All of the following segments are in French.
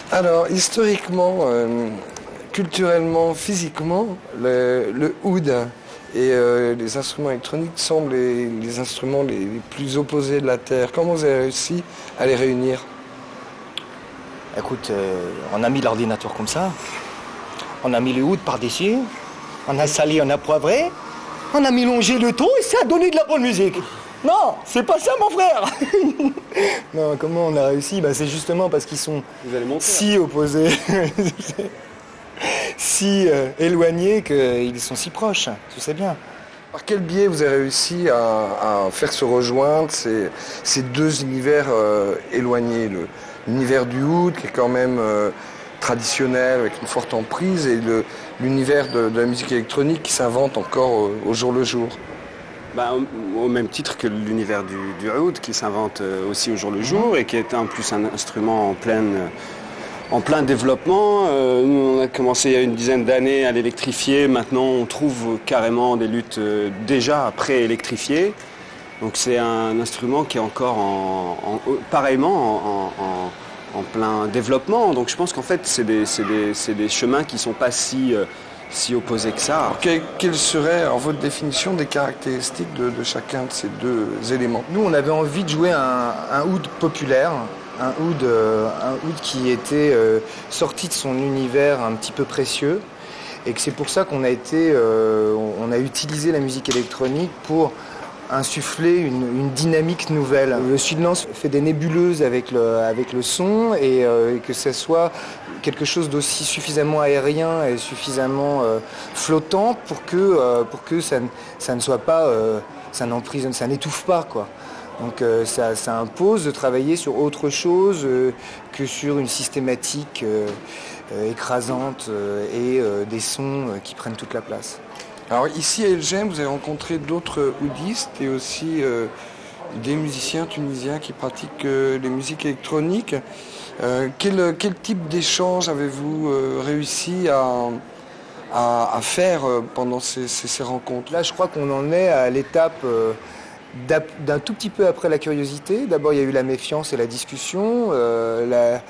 Alors, historiquement, culturellement, physiquement, le oud et les instruments électroniques semblent les instruments les plus opposés de la Terre. Comment vous avez réussi à les réunir? Écoute, on a mis l'ordinateur comme ça, on a mis le oud par-dessus, on a salé, on a poivré, on a mélangé le tout et ça a donné de la bonne musique. Non, c'est pas ça mon frère. Non, comment on a réussi? C'est justement parce qu'ils sont Vous allez monter. si opposés, si éloignés qu'ils sont si proches, tu sais bien. Par quel biais vous avez réussi à faire se rejoindre ces deux univers éloignés, l'univers du oud qui est quand même traditionnel avec une forte emprise et l'univers de la musique électronique qui s'invente encore au jour le jour? Au même titre que l'univers du oud qui s'invente aussi au jour le jour et qui est en plus un instrument en plein développement. Nous, on a commencé il y a une dizaine d'années à l'électrifier. Maintenant, on trouve carrément des luttes déjà pré-électrifiées. Donc c'est un instrument qui est encore pareillement en plein développement. Donc je pense qu'en fait, c'est des chemins qui ne sont pas si opposés que ça. Alors, quelle serait votre définition des caractéristiques de chacun de ces deux éléments? Nous, on avait envie de jouer un oud populaire, un oud qui était sorti de son univers un petit peu précieux, et que c'est pour ça qu'on on a utilisé la musique électronique pour insuffler une dynamique nouvelle. Le Sud-Lance fait des nébuleuses avec le son et que ce soit quelque chose d'aussi suffisamment aérien et suffisamment flottant pour que ça ne soit pas, ça n'emprisonne, ça n'étouffe pas, quoi. Donc ça impose de travailler sur autre chose que sur une systématique écrasante et des sons qui prennent toute la place. Alors ici à Elgem, vous avez rencontré d'autres oudistes et aussi des musiciens tunisiens qui pratiquent les musiques électroniques. Quel type d'échange avez-vous réussi à faire pendant ces rencontres? Là, je crois qu'on en est à l'étape d'un tout petit peu après la curiosité. D'abord, il y a eu la méfiance et la discussion, la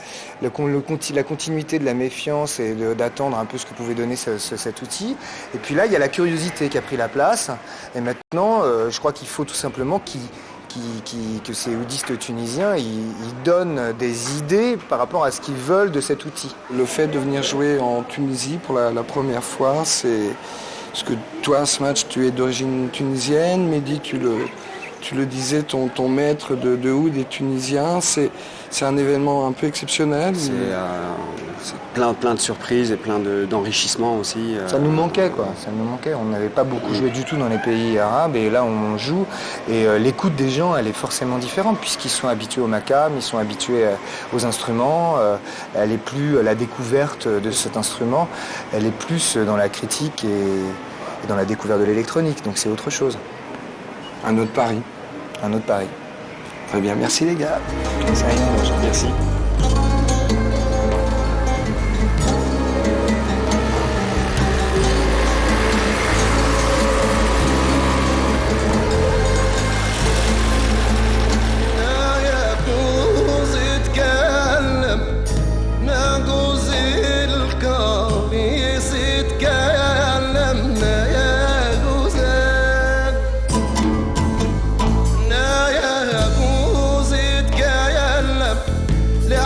continuité de la méfiance et d'attendre un peu ce que pouvait donner cet outil. Et puis là, il y a la curiosité qui a pris la place. Et maintenant, je crois qu'il faut tout simplement que ces oudistes tunisiens ils donnent des idées par rapport à ce qu'ils veulent de cet outil. Le fait de venir jouer en Tunisie pour la première fois, c'est... Parce que toi, Smatch, tu es d'origine tunisienne, Mehdi, tu le disais, ton maître de oud est tunisien. C'est un événement un peu exceptionnel. C'est plein de surprises et plein d'enrichissements aussi. Ça nous manquait, quoi. Ça nous manquait. On n'avait pas beaucoup joué du tout dans les pays arabes et là on joue. Et l'écoute des gens, elle est forcément différente puisqu'ils sont habitués au makam, ils sont habitués aux instruments. Elle est plus la découverte de cet instrument. Elle est plus dans la critique et dans la découverte de l'électronique. Donc c'est autre chose. Un autre pari. Un autre pari. Très bien, merci les gars. Merci. لا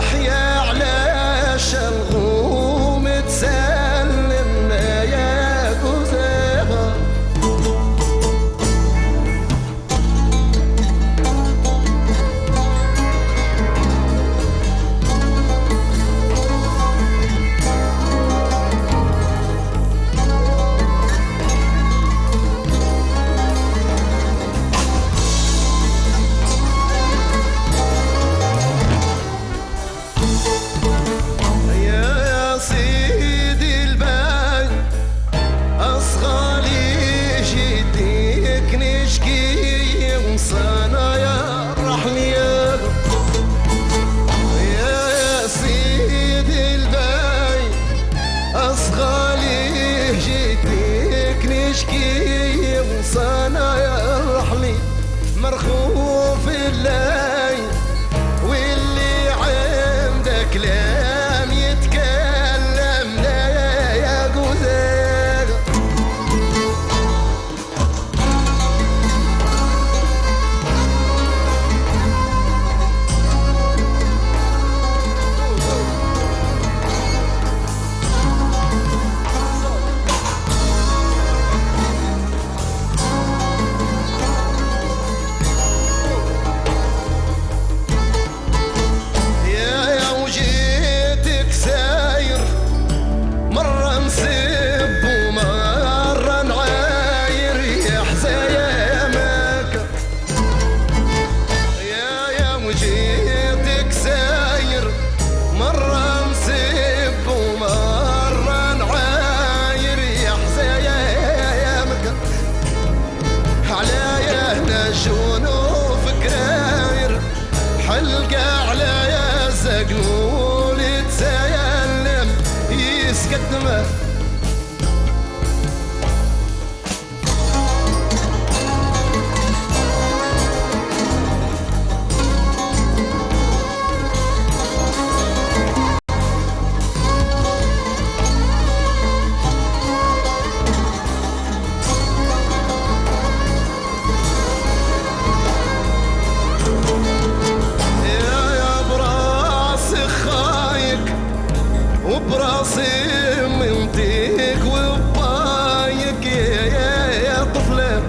وبراسي منطيك وبايك يا طفلة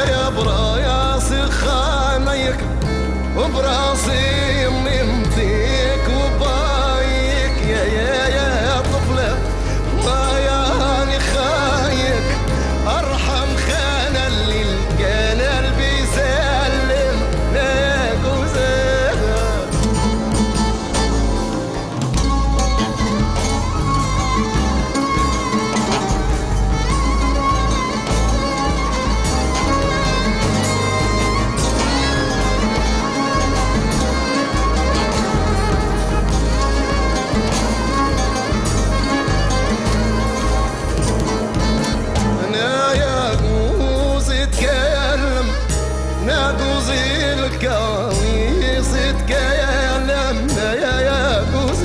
يا براسي خانيك وبراسي منطيك وبايك يا طفلة ما ياني خايك ارحم خان اللي كان قلبي سلم لا جوزها انا يا جوز اتكلم ناقوز الكويس اتكلم يا جوز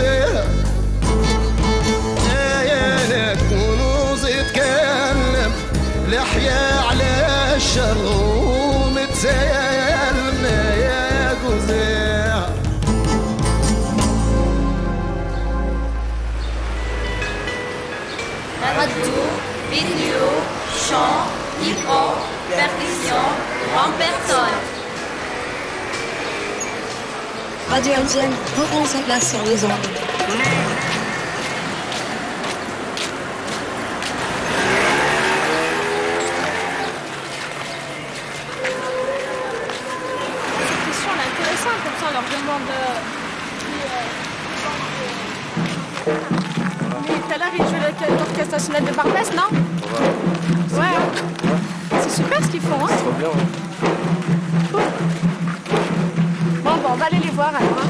يا كنوز اتكلم لحيا على الشروم تسلم يا جوز Radio, vidéo, chant, hip-hop, percussion, en personne. Radio Algène reprend sa place sur les ondes. Cette question elle est intéressante, comme ça on leur demande. Mais tout à l'heure il jouait l'orchestre national de Barbès, non? Ouais. C'est super ce qu'ils font, hein? Trop bien, ouais. Cool. Bon, on va aller les voir alors. Hein.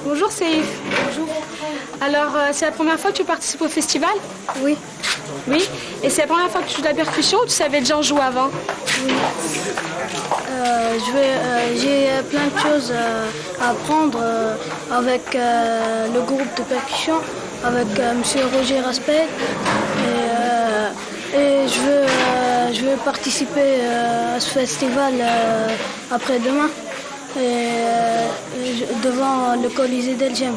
Bonjour Seif. Bonjour. Alors, c'est la première fois que tu participes au festival? Oui, Oui. Et c'est la première fois que tu joues de la percussion ou tu savais déjà en jouer avant? j'ai plein de choses à apprendre avec le groupe de percussion, avec Monsieur Roger Raspel. Et je veux participer à ce festival après-demain devant le Colisée d'Elgem.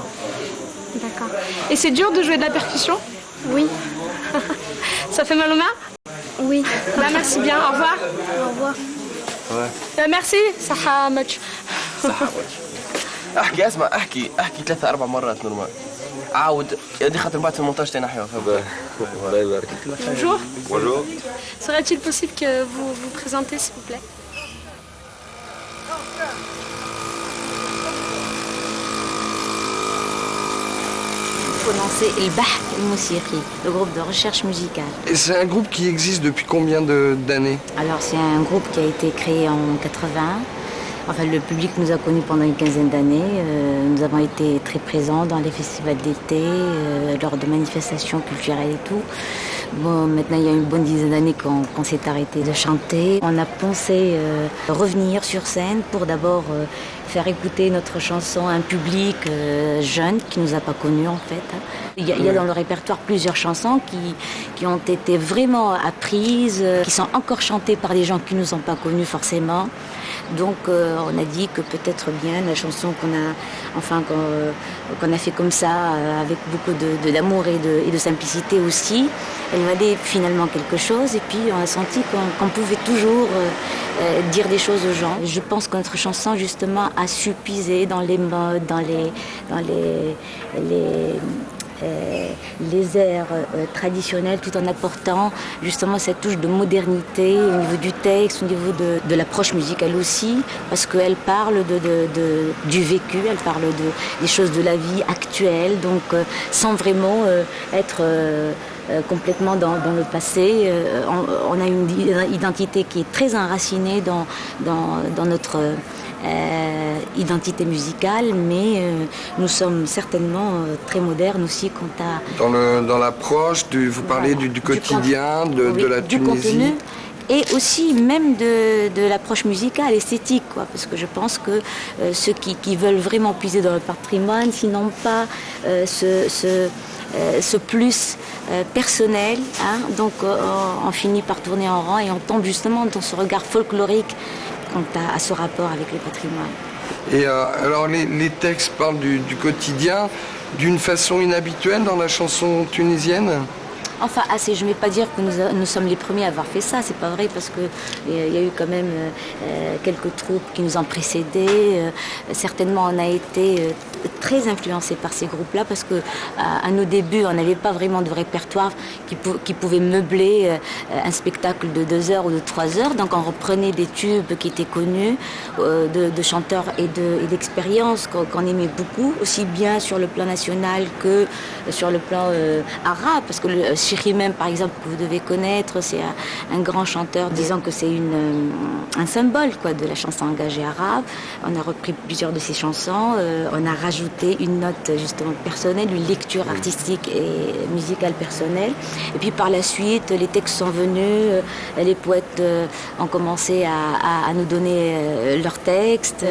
D'accord. Et c'est dur de jouer de la percussion? Oui, Ça fait mal aux mains? oui. Bah, merci bien, au revoir. Au revoir. Merci, صحة ماتش. احكي اسمع احكي 3-4 مرات نورمال عاود دي خاطر بعد في المونتاج تاعي نحيوها فهمت. الله يبارك. Bonjour. Bonjour. Serait-il possible que vous vous présentez, s'il vous plaît? Il faut lancer البحث الموسيقي, le groupe de recherche musicale. Et c'est un groupe qui existe depuis combien d'années? Alors c'est un groupe qui a été créé en 80. Enfin, le public nous a connus pendant une quinzaine d'années. Nous avons été très présents dans les festivals d'été, lors de manifestations culturelles et tout. Bon, maintenant, il y a une bonne dizaine d'années qu'on s'est arrêté de chanter. On a pensé revenir sur scène pour d'abord faire écouter notre chanson à un public jeune qui ne nous a pas connus en fait. Il y a dans le répertoire plusieurs chansons qui ont été vraiment apprises, qui sont encore chantées par des gens qui ne nous ont pas connus forcément. Donc on a dit que peut-être bien la chanson qu'on a fait comme ça, avec beaucoup d'amour et de simplicité aussi, elle valait finalement quelque chose. Et puis on a senti qu'on pouvait toujours dire des choses aux gens. Je pense que notre chanson justement a su puiser dans les modes, dans les airs traditionnels tout en apportant justement cette touche de modernité au niveau du texte, au niveau de l'approche musicale aussi, parce qu'elle parle du vécu, elle parle des choses de la vie actuelle, donc sans vraiment être complètement dans le passé. On a une identité qui est très enracinée dans notre identité musicale, mais nous sommes certainement très modernes aussi quant à... Dans l'approche, vous parlez du quotidien, de la du Tunisie. contenu, et aussi même de l'approche musicale, esthétique, quoi, parce que je pense que ceux qui veulent vraiment puiser dans le patrimoine, s'ils n'ont pas ce plus personnel, hein, donc on finit par tourner en rond et on tombe justement dans ce regard folklorique quant à ce rapport avec le patrimoine. Et alors les textes parlent du quotidien d'une façon inhabituelle dans la chanson tunisienne? Enfin, assez, je ne vais pas dire que nous sommes les premiers à avoir fait ça, c'est pas vrai, parce qu'il y a eu quand même quelques troupes qui nous ont précédés. Certainement, on a été très influencés par ces groupes-là, parce qu'à nos débuts, on n'avait pas vraiment de répertoire qui pouvait meubler un spectacle de 2 heures ou de 3 heures. Donc on reprenait des tubes qui étaient connus, de chanteurs et d'expériences qu'on aimait beaucoup, aussi bien sur le plan national que sur le plan arabe, parce que Chirrimem, par exemple, que vous devez connaître, c'est un grand chanteur, disant que c'est un symbole, quoi, de la chanson engagée arabe. On a repris plusieurs de ses chansons, on a rajouté une note justement personnelle, une lecture artistique et musicale personnelle. Et puis par la suite, les textes sont venus, les poètes ont commencé à nous donner leurs textes.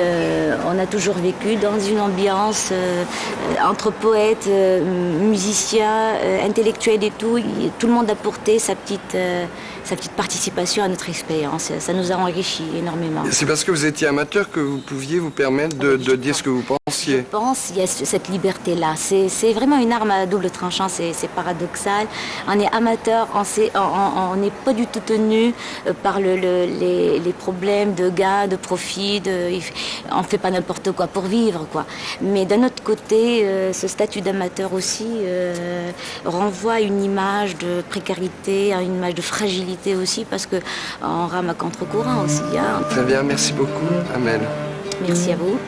On a toujours vécu dans une ambiance entre poètes, musiciens, intellectuels et tout. Tout le monde a porté sa petite participation à notre expérience. Ça nous a enrichis énormément. C'est parce que vous étiez amateur que vous pouviez vous permettre de dire ce que vous pensiez. Je pense qu'il y a cette liberté-là. C'est vraiment une arme à double tranchant, c'est paradoxal. On est amateur, on n'est pas du tout tenu par les problèmes de gains, de profit. On ne fait pas n'importe quoi pour vivre, quoi. Mais d'un autre côté, ce statut d'amateur aussi renvoie à une image de précarité, à une image de fragilité aussi, parce qu'on rame à contre-courant aussi. Hein. Très bien, merci beaucoup, Amel. Merci à vous.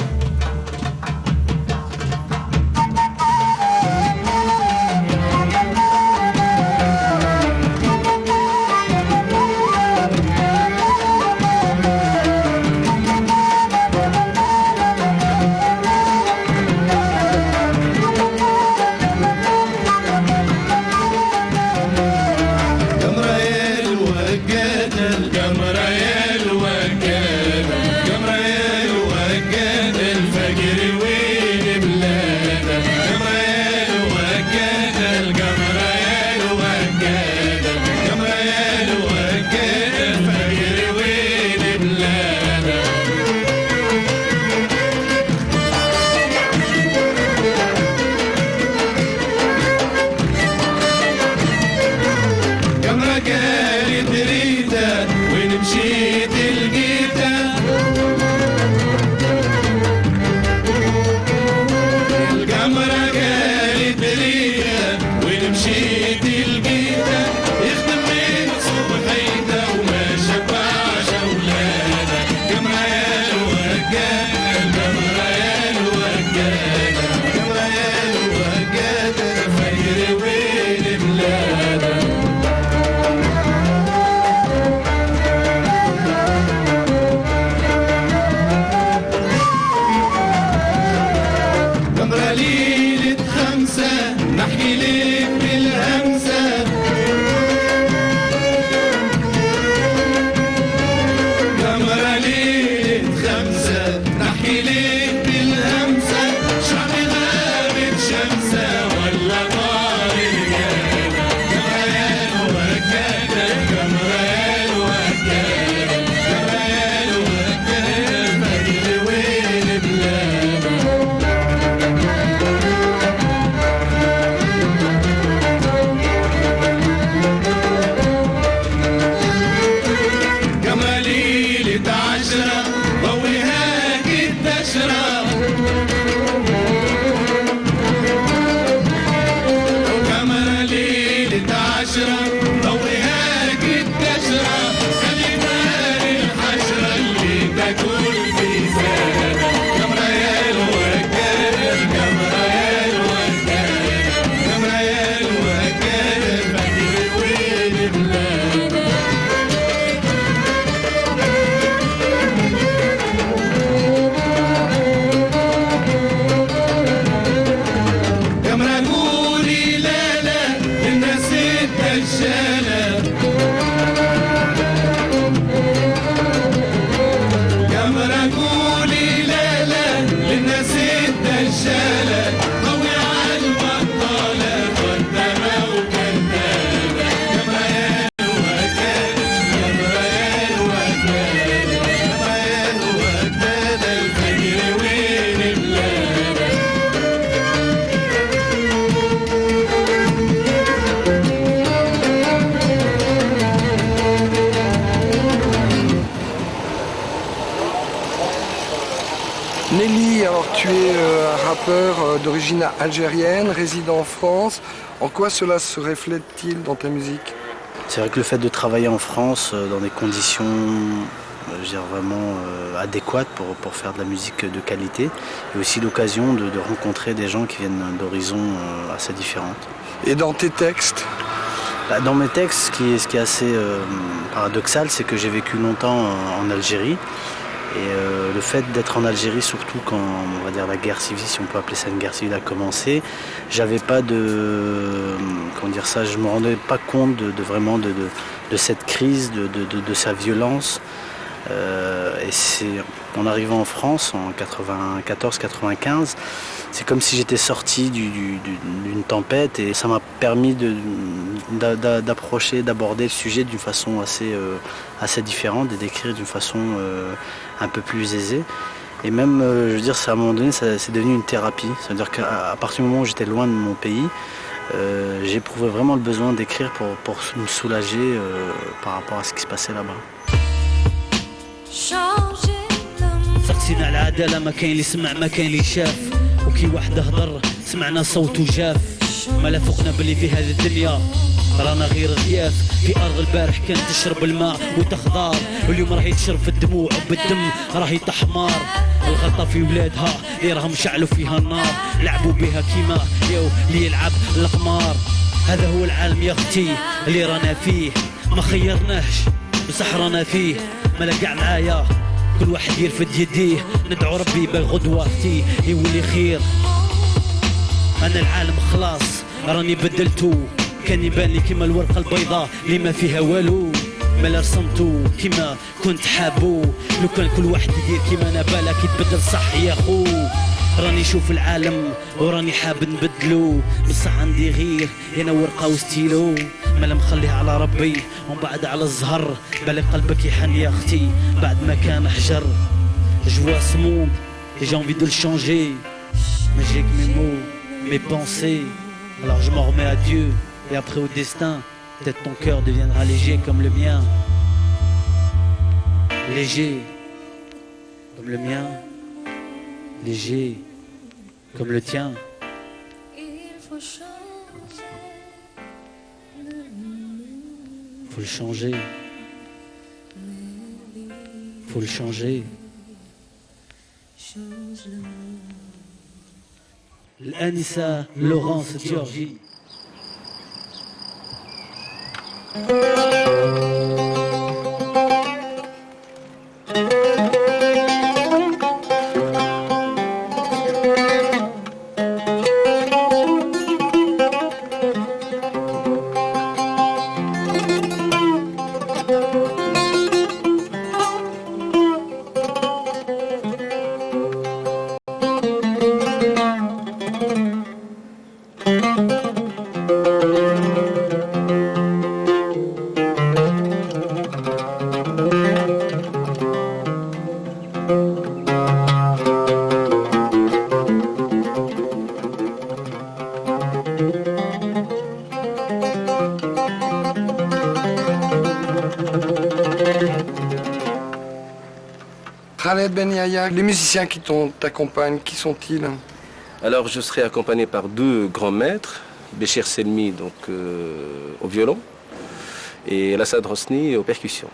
Nelly, alors tu es un rappeur d'origine algérienne, résident en France. En quoi cela se reflète-t-il dans ta musique? C'est vrai que le fait de travailler en France dans des conditions vraiment adéquates pour faire de la musique de qualité, et aussi l'occasion de rencontrer des gens qui viennent d'horizons assez différentes. Et dans tes textes? Dans mes textes, ce qui est assez paradoxal, c'est que j'ai vécu longtemps en Algérie. Et le fait d'être en Algérie, surtout quand on va dire la guerre civile, si on peut appeler ça une guerre civile, a commencé, j'avais pas je me rendais pas compte de cette crise, de sa violence. Et c'est en arrivant en France en 94-95, c'est comme si j'étais sorti d'une tempête, et ça m'a permis d'approcher, d'aborder le sujet d'une façon assez différente et d'écrire d'une façon un peu plus aisée. Et même, je veux dire, à un moment donné, c'est devenu une thérapie. C'est-à-dire qu'à partir du moment où j'étais loin de mon pays, j'éprouvais vraiment le besoin d'écrire pour me soulager par rapport à ce qui se passait là-bas. سقسينا على العدالة، ما كاين اللي سمع ما كاين اللي شاف، وكي واحد هضر سمعنا صوته جاف. ما لا فوقنا باللي في هذه الدنيا رانا غير ضياف. في أرض البارح كانت تشرب الماء وتخضار، واليوم راهي تشرب في الدموع وبالدم راهي تحمار. الغلطة في ولادها اللي راهم شعلوا فيها النار، لعبوا بها كيما اللي يلعب القمار. هذا هو العالم يا اختي اللي رانا فيه، ما خيرناهش بصح رانا فيه. مالا قاع معايا كل واحد يرفد يديه، ندعو ربي بالغدوة اختي يولي خير. انا العالم خلاص راني بدلتو، كان يبان لي كيما الورقة البيضاء اللي ما فيها والو. مالا رسمتو كيما كنت حابو، لو كان كل واحد يدير كيما انا بالك يتبدل صح يا خو. راني شوف العالم وراني حاب نبدلو، بصح عندي غير انا ورقة وستيلو. مالا مخليها على ربي ومن بعد على الزهر، بالك قلبك يحن يا اختي بعد ما كان حجر. Je vois ce monde et j'ai envie de le changer, mais j'ai que mes mots, mes pensées. Alors je m'en remets à Dieu et après au destin. Peut-être ton cœur deviendra léger comme le mien. Léger comme le mien, léger comme le tien. Faut le changer. Faut le changer. الآنسة لورانس جورجي. Khaled Ben Yahya, les musiciens qui t'accompagnent, qui sont-ils? Alors je serai accompagné par deux grands maîtres, Béchir Selmi donc, au violon et Alassad Hosni aux percussions.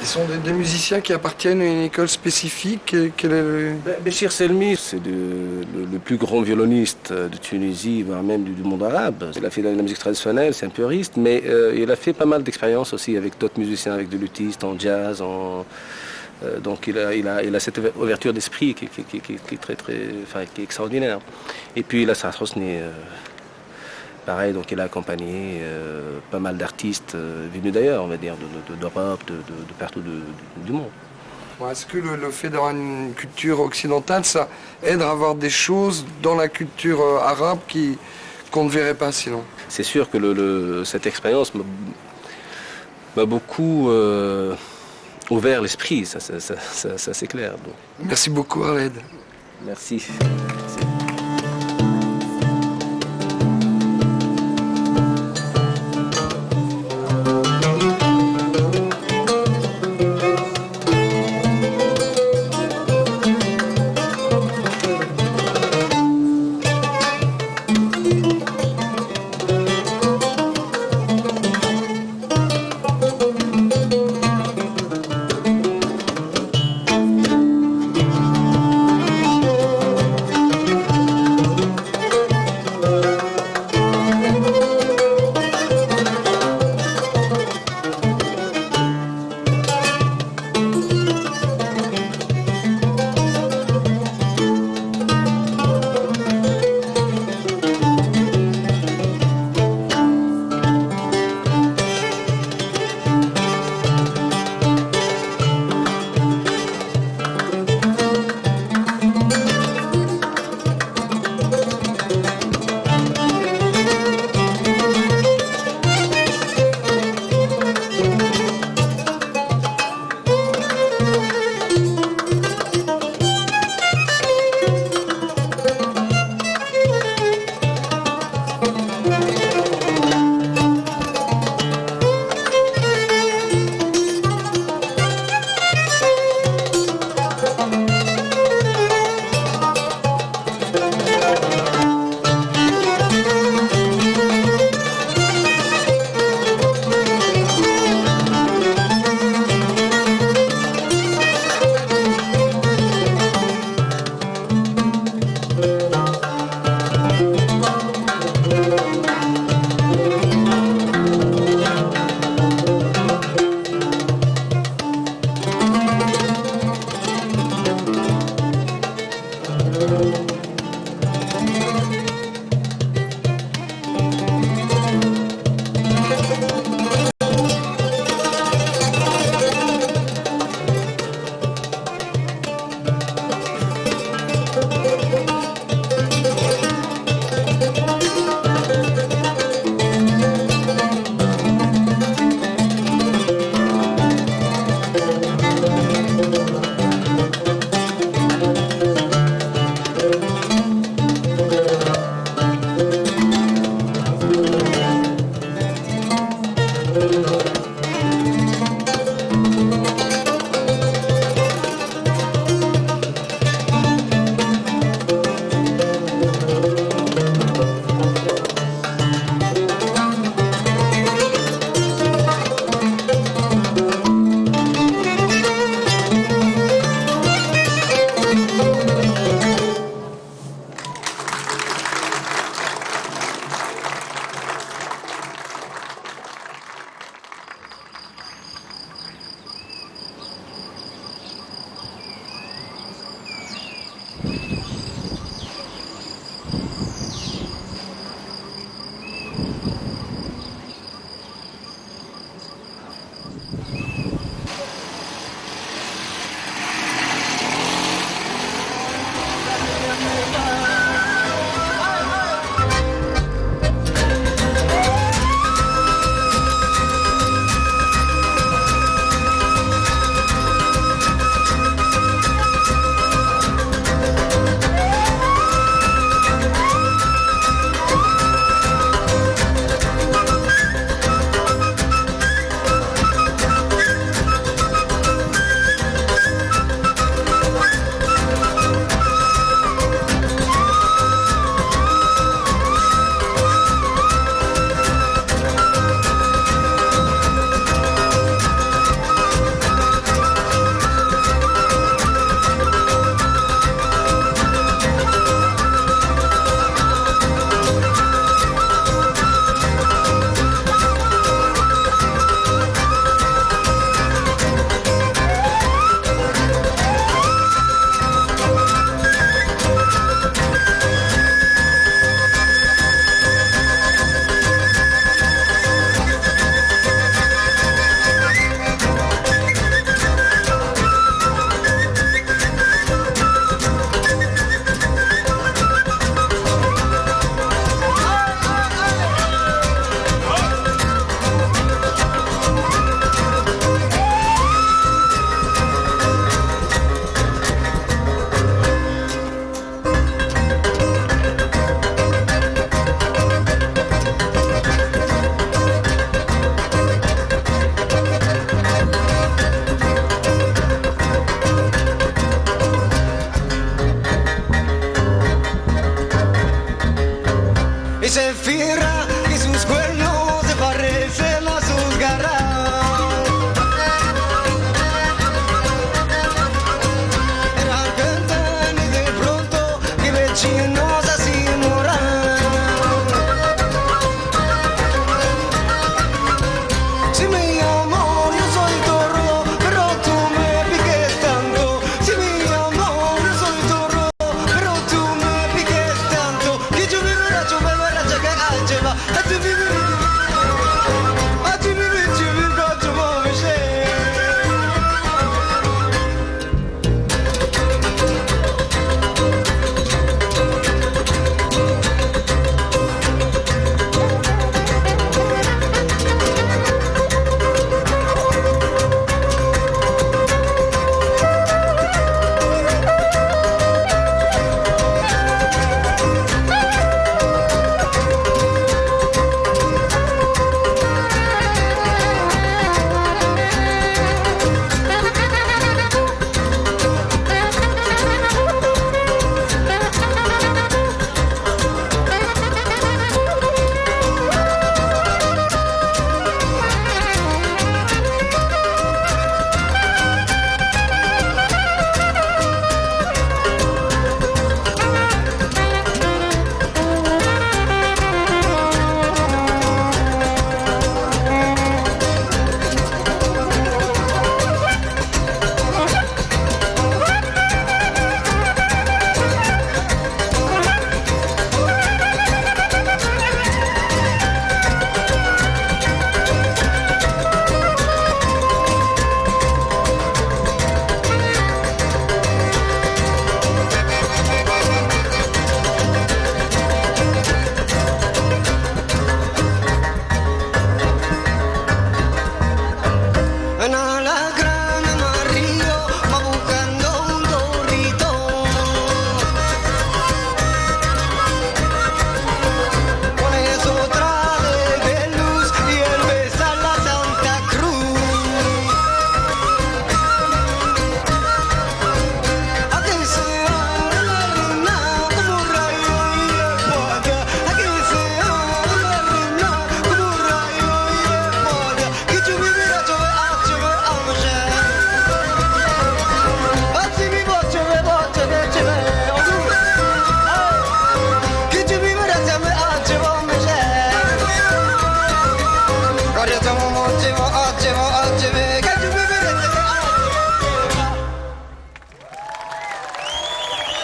Ce sont des musiciens qui appartiennent à une école spécifique. Béchir Selmi, c'est le plus grand violoniste de Tunisie, voire même du monde arabe. Il a fait de la musique traditionnelle, c'est un puriste, mais il a fait pas mal d'expériences aussi avec d'autres musiciens, avec des luthistes, en jazz, donc il a cette ouverture d'esprit qui est qui est extraordinaire. Et puis il a Alassad Hosni, pareil, donc il a accompagné pas mal d'artistes venus d'ailleurs, on va dire, d'Europe, de partout du monde. Est-ce que le fait d'avoir une culture occidentale, ça aide à avoir des choses dans la culture arabe qu'on ne verrait pas sinon? C'est sûr que cette expérience m'a beaucoup ouvert l'esprit, ça c'est clair. Donc. Merci beaucoup, Khaled. Merci.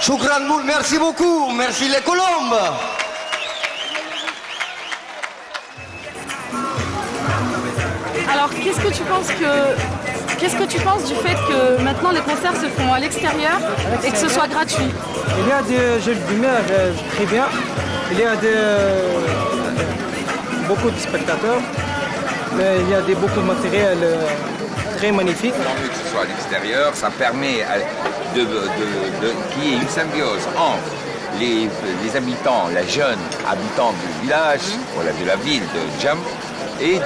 Choukran Moul, merci beaucoup. Merci les Colombes. Alors, qu'est-ce que tu penses du fait que maintenant les concerts se font à l'extérieur et que ce soit gratuit? Il y a des jeux d'humeur très bien. Il y a beaucoup de spectateurs. Mais il y a beaucoup de matériel très magnifique. Tant mieux que ce soit à l'extérieur, ça permet qu'il y ait une symbiose entre les habitants, les jeunes habitants du village, de la ville de Djem, et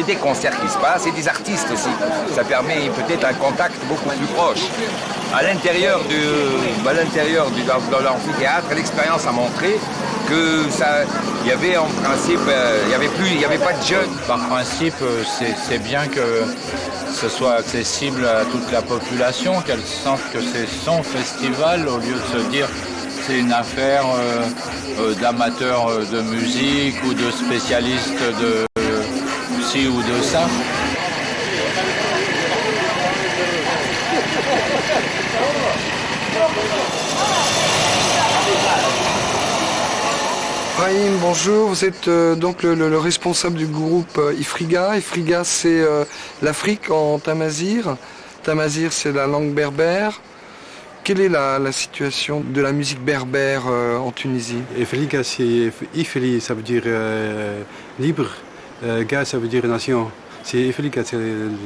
des concerts qui se passent, et des artistes aussi. Ça permet peut-être un contact beaucoup plus proche. À l'intérieur de l'amphithéâtre, l'expérience a montré que il y avait en principe, il y avait pas de jeunes. Par principe, c'est bien que ce soit accessible à toute la population, qu'elle sente que c'est son festival, au lieu de se dire c'est une affaire d'amateurs de musique ou de spécialistes de ci ou de ça. Brahim, bonjour, vous êtes donc le responsable du groupe Ifriga. Ifriga, c'est l'Afrique en tamazir. Tamazir, c'est la langue berbère. Quelle est la situation de la musique berbère en Tunisie? Ifriga, c'est Ifri, ça veut dire libre. Ga, ça veut dire nation. C'est Ifriga, c'est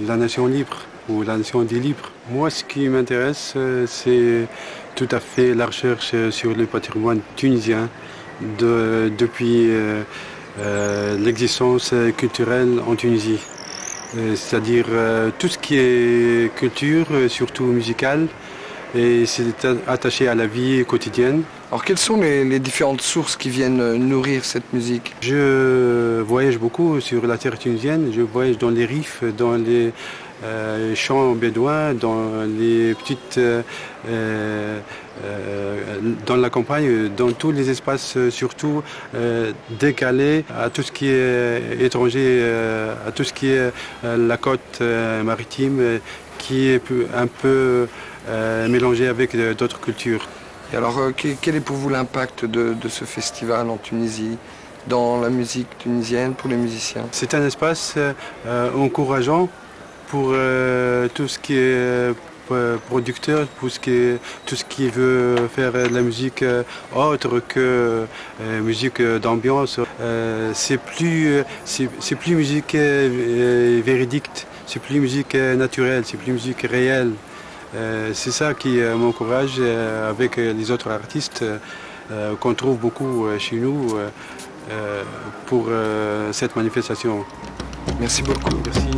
la nation libre ou la nation des libres. Moi, ce qui m'intéresse, c'est tout à fait la recherche sur le patrimoine tunisien depuis l'existence culturelle en Tunisie. C'est-à-dire tout ce qui est culture, surtout musicale, et c'est attaché à la vie quotidienne. Alors quelles sont les différentes sources qui viennent nourrir cette musique? Je voyage beaucoup sur la terre tunisienne, je voyage dans les rifs, dans les champs bédouins, dans les petites... dans la campagne, dans tous les espaces, surtout décalés à tout ce qui est étranger, à tout ce qui est la côte maritime, qui est un peu mélangé avec d'autres cultures. Et alors, quel est pour vous l'impact de ce festival en Tunisie, dans la musique tunisienne, pour les musiciens? C'est un espace encourageant pour tout ce qui est producteur, pour tout ce qui veut faire de la musique autre que musique d'ambiance. C'est plus musique véridique, c'est plus musique naturelle, c'est plus musique réelle. C'est ça qui m'encourage avec les autres artistes qu'on trouve beaucoup chez nous pour cette manifestation. Merci beaucoup. Merci.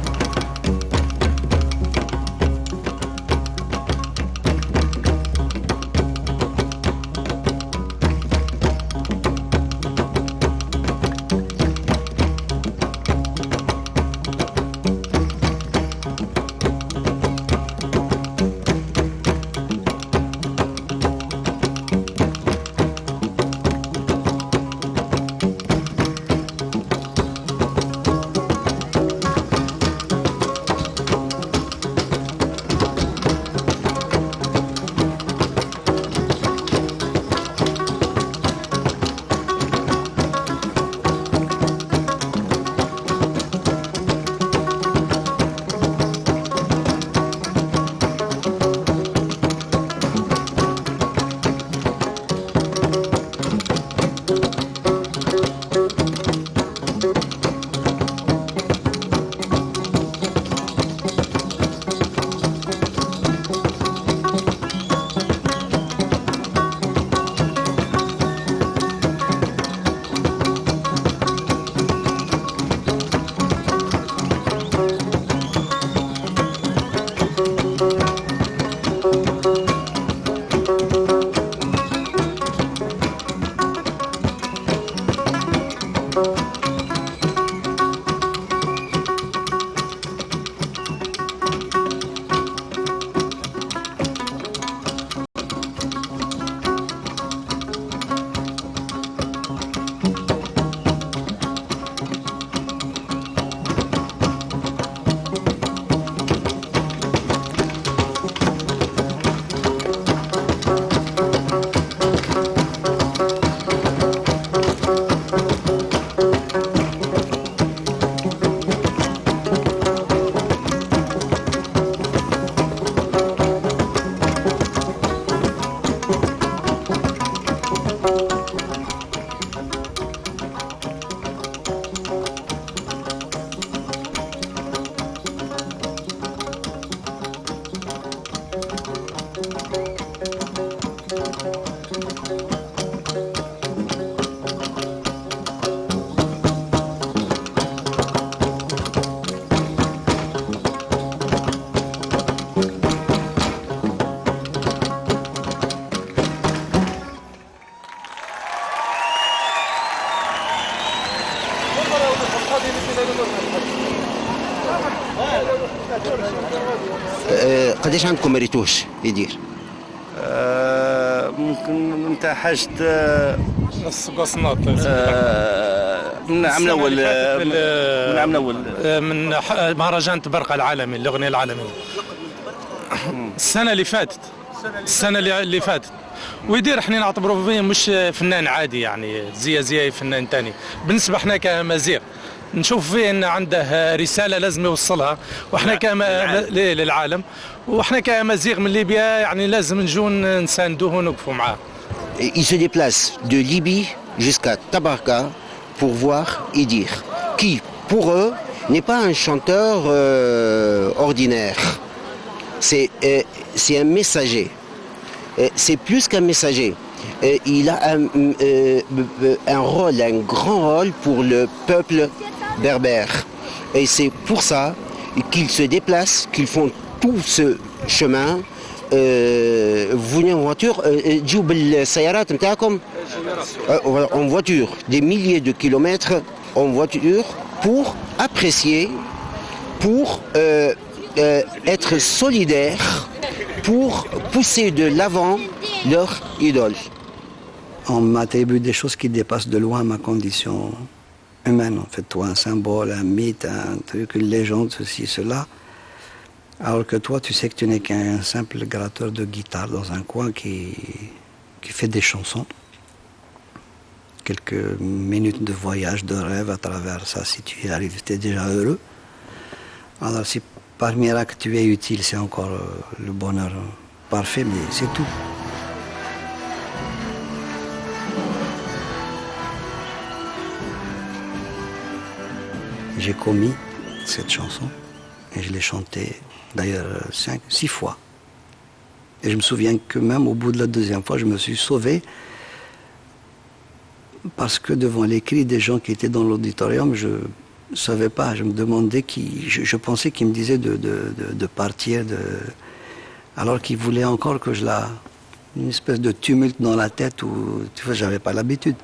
قداش عندكم ريتوش يدير؟ ممكن نتاع حاجة نص قصنات من عام الأول من عام الأول من مهرجان تبرقة العالمي الأغنية العالمية السنة اللي فاتت ويدير احنا نعتبره فيه مش فنان عادي يعني زي فنان تاني. بالنسبة احنا كمزيغ نشوف فيه ان عنده رسالة لازم يوصلها واحنا للعالم واحنا كمزيغ من ليبيا يعني لازم نجو نساندوه ونوقفوا معاه. Il se déplace de Libye jusqu'à Tabarka pour voir Idir, qui pour eux n'est pas un chanteur ordinaire. C'est un messager. C'est plus qu'un messager. Il a un rôle, un grand rôle pour le peuple berbère. Et c'est pour ça qu'ils se déplacent, qu'ils font tout ce chemin. Vous venez en voiture, en voiture, des milliers de kilomètres en voiture pour apprécier, pour être solidaires, pour pousser de l'avant leur idole. On m'attribue des choses qui dépassent de loin ma condition humaine. En fait, toi, un symbole, un mythe, un truc, une légende, ceci, cela. Alors que toi, tu sais que tu n'es qu'un simple gratteur de guitare dans un coin qui fait des chansons. Quelques minutes de voyage, de rêve à travers ça. Si tu y arrives, tu es déjà heureux. Alors si par miracle tu es utile, c'est encore le bonheur parfait, mais c'est tout. J'ai commis cette chanson et je l'ai chantée d'ailleurs 5-6 fois. Et je me souviens que même au bout de la deuxième fois, je me suis sauvé parce que devant les cris des gens qui étaient dans l'auditorium, je ne savais pas, je me demandais je pensais qu'ils me disaient de partir, alors qu'ils voulaient encore que une espèce de tumulte dans la tête où, tu vois, j'avais pas l'habitude.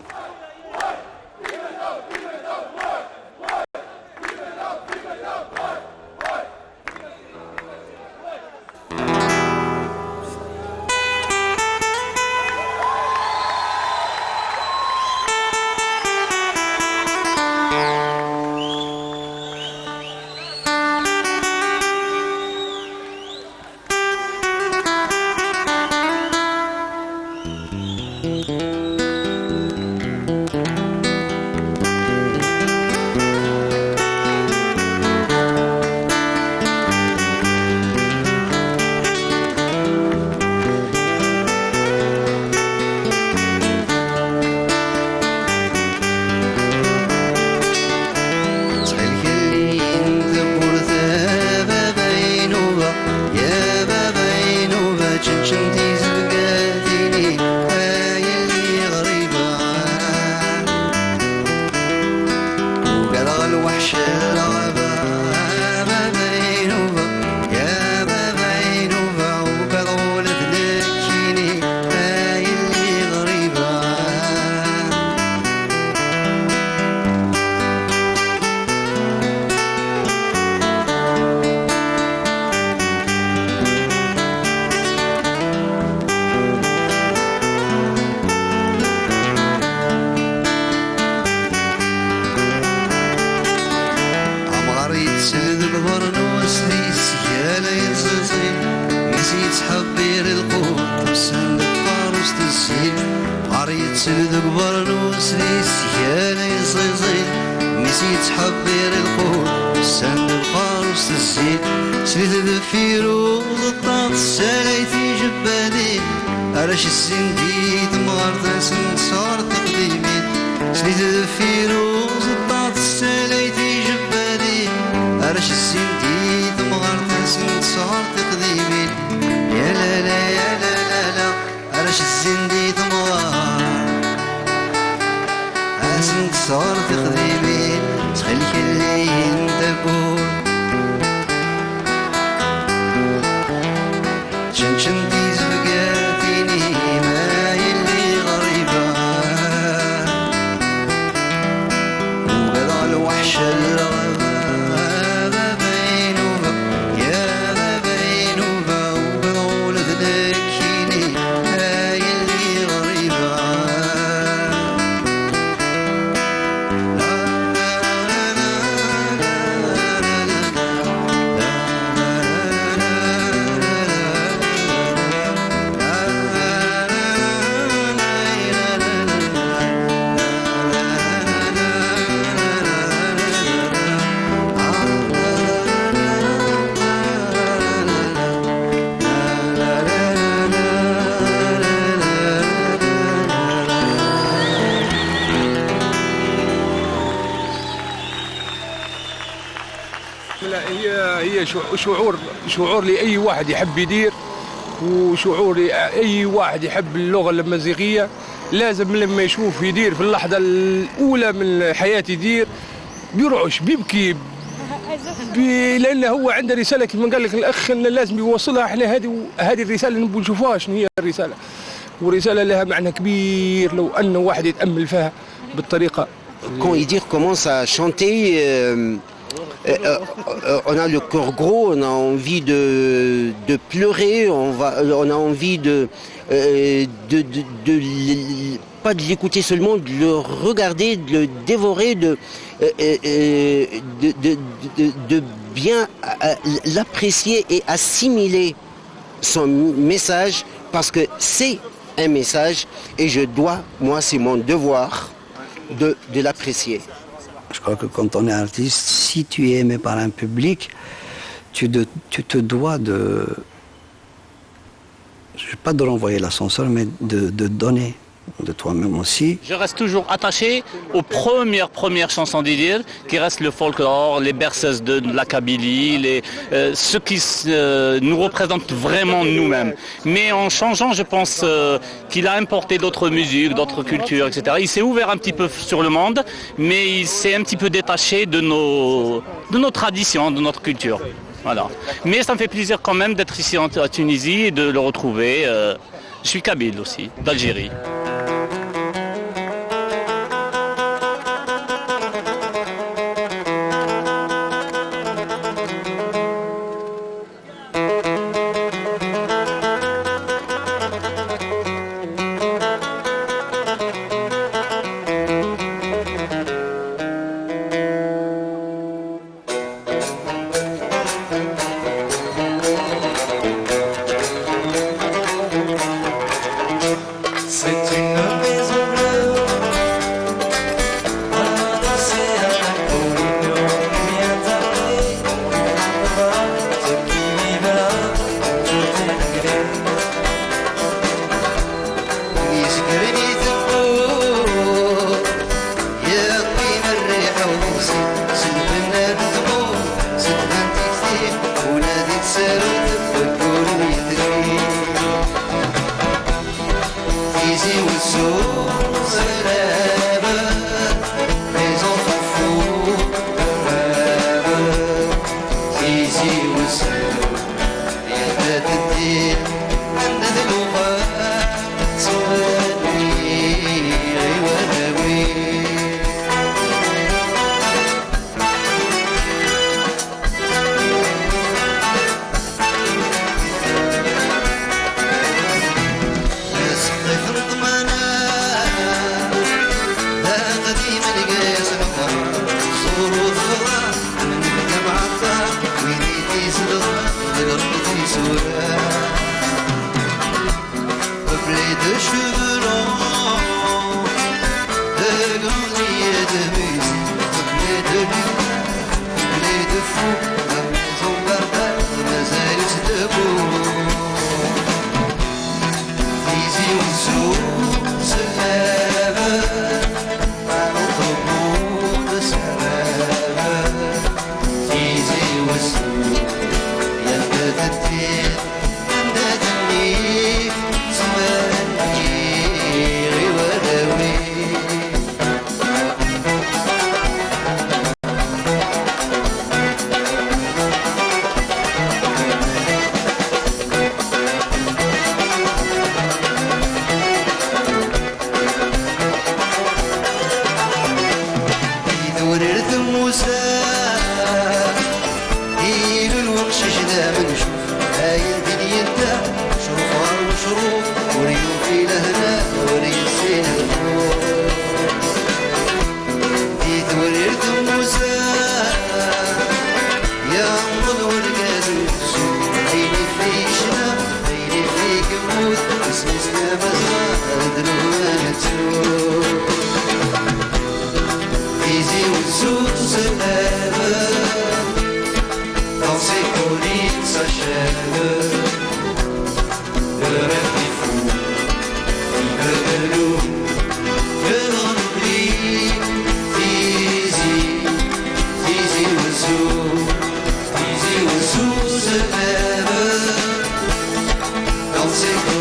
شعور لأي واحد يحب يدير، وشعور لأي واحد يحب اللغة الأمازيغية. لازم لما يشوف يدير في اللحظة الأولى من حياته يدير بيرعش بيبكي لأنه هو عنده رسالة كما قال لك الأخ أنه لازم يوصلها. احنا هذه الرسالة نبغى نشوفها شنو هي الرسالة، ورسالة لها معنى كبير لو أنه واحد يتأمل فيها بالطريقة. Quand Idir commence à chanter, on a le cœur gros, on a envie de pleurer, on a envie pas de l'écouter seulement, de le regarder, de le dévorer, de bien l'apprécier et assimiler son message, parce que c'est un message et moi c'est mon devoir de l'apprécier. Je crois que quand on est artiste, si tu es aimé par un public, tu te dois de, pas de renvoyer l'ascenseur, mais de donner de toi-même aussi. Je reste toujours attaché aux premières chansons d'Idir, qui restent le folklore, les berceuses de la Kabylie, ce qui nous représente vraiment nous-mêmes. Mais en changeant, je pense qu'il a importé d'autres musiques, d'autres cultures, etc. Il s'est ouvert un petit peu sur le monde, mais il s'est un petit peu détaché de nos traditions, de notre culture. Voilà. Mais ça me fait plaisir quand même d'être ici à Tunisie et de le retrouver. Je suis kabyle aussi, d'Algérie. Easy was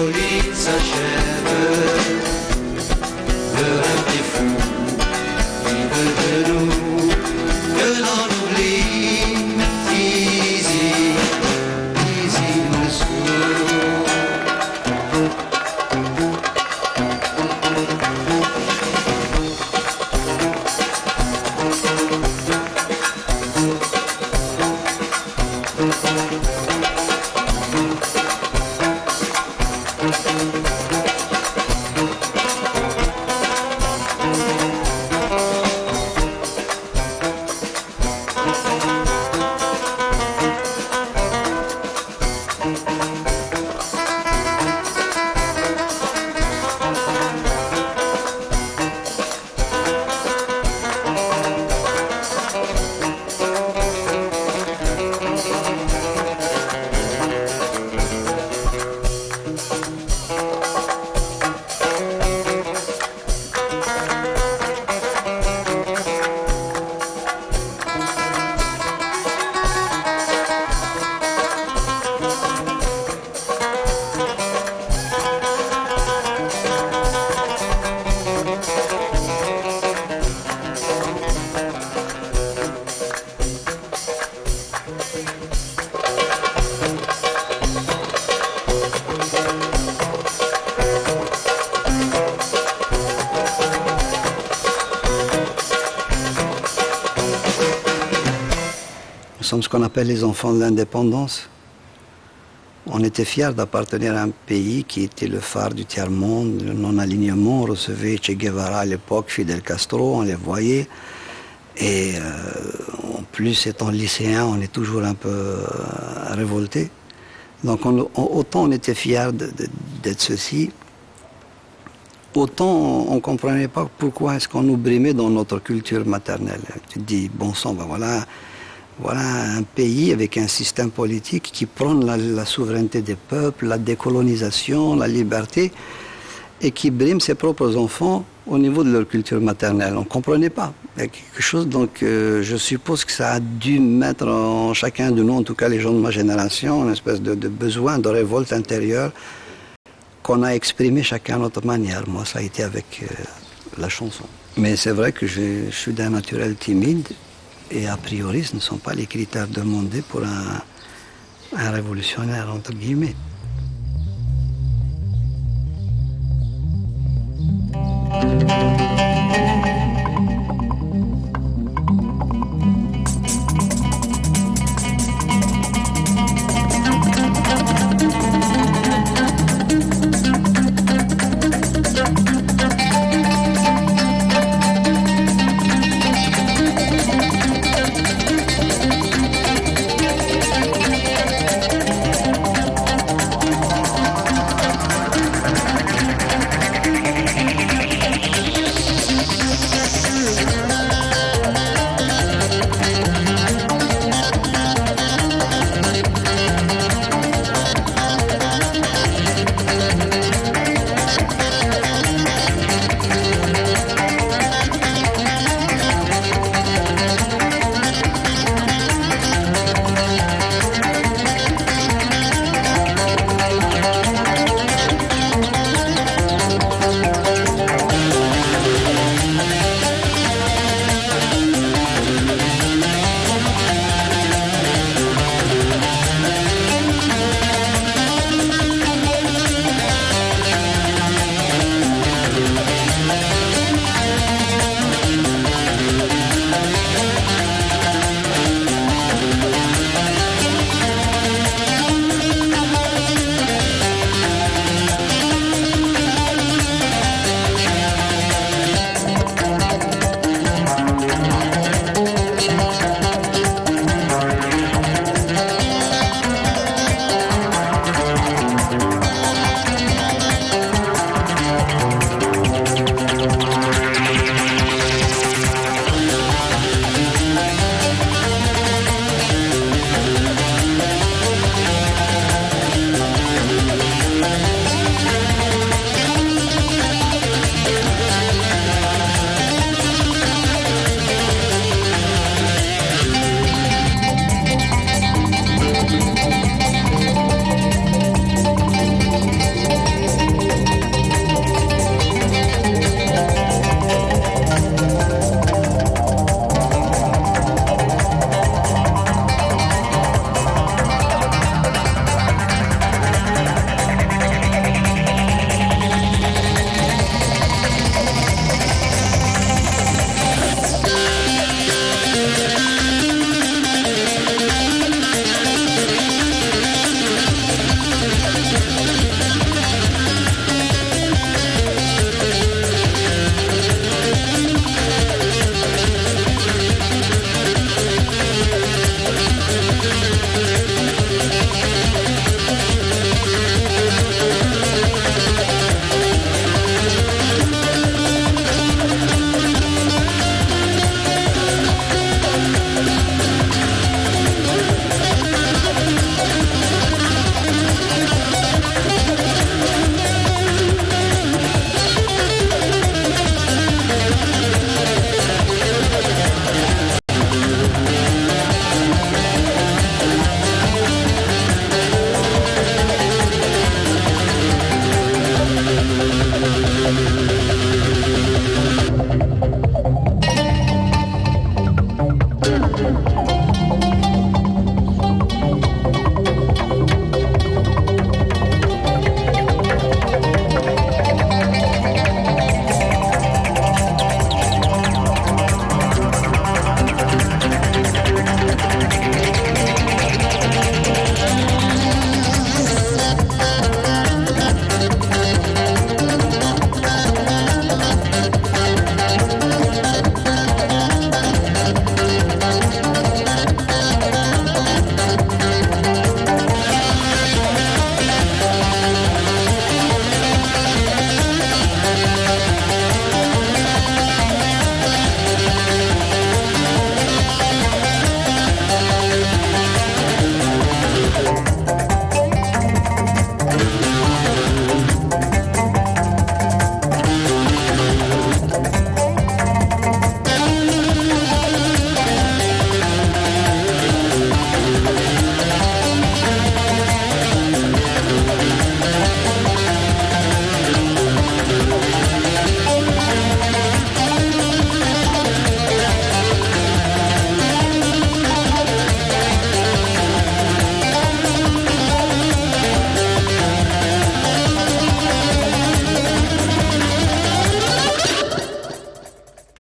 folie s'achève. Le rêve des fous qui veut de nous que l'on oublie. Easy, easy Mansour. Nous sommes ce qu'on appelle les enfants de l'indépendance. On était fiers d'appartenir à un pays qui était le phare du tiers-monde, le non-alignement. On recevait Che Guevara à l'époque, Fidel Castro, on les voyait. Et en plus, étant lycéen, on est toujours un peu révolté. Donc autant on était fiers d'être ceci, autant on ne comprenait pas pourquoi est-ce qu'on nous brimait dans notre culture maternelle. Tu te dis, bon sang, ben voilà un pays avec un système politique qui prône la souveraineté des peuples, la décolonisation, la liberté, et qui brime ses propres enfants au niveau de leur culture maternelle. On ne comprenait pas. Il y a quelque chose, donc je suppose que ça a dû mettre en chacun de nous, en tout cas les gens de ma génération, une espèce de besoin, de révolte intérieure qu'on a exprimé chacun à notre manière. Moi, ça a été avec la chanson. Mais c'est vrai que je suis d'un naturel timide. Et a priori, ce ne sont pas les critères demandés pour un révolutionnaire, entre guillemets.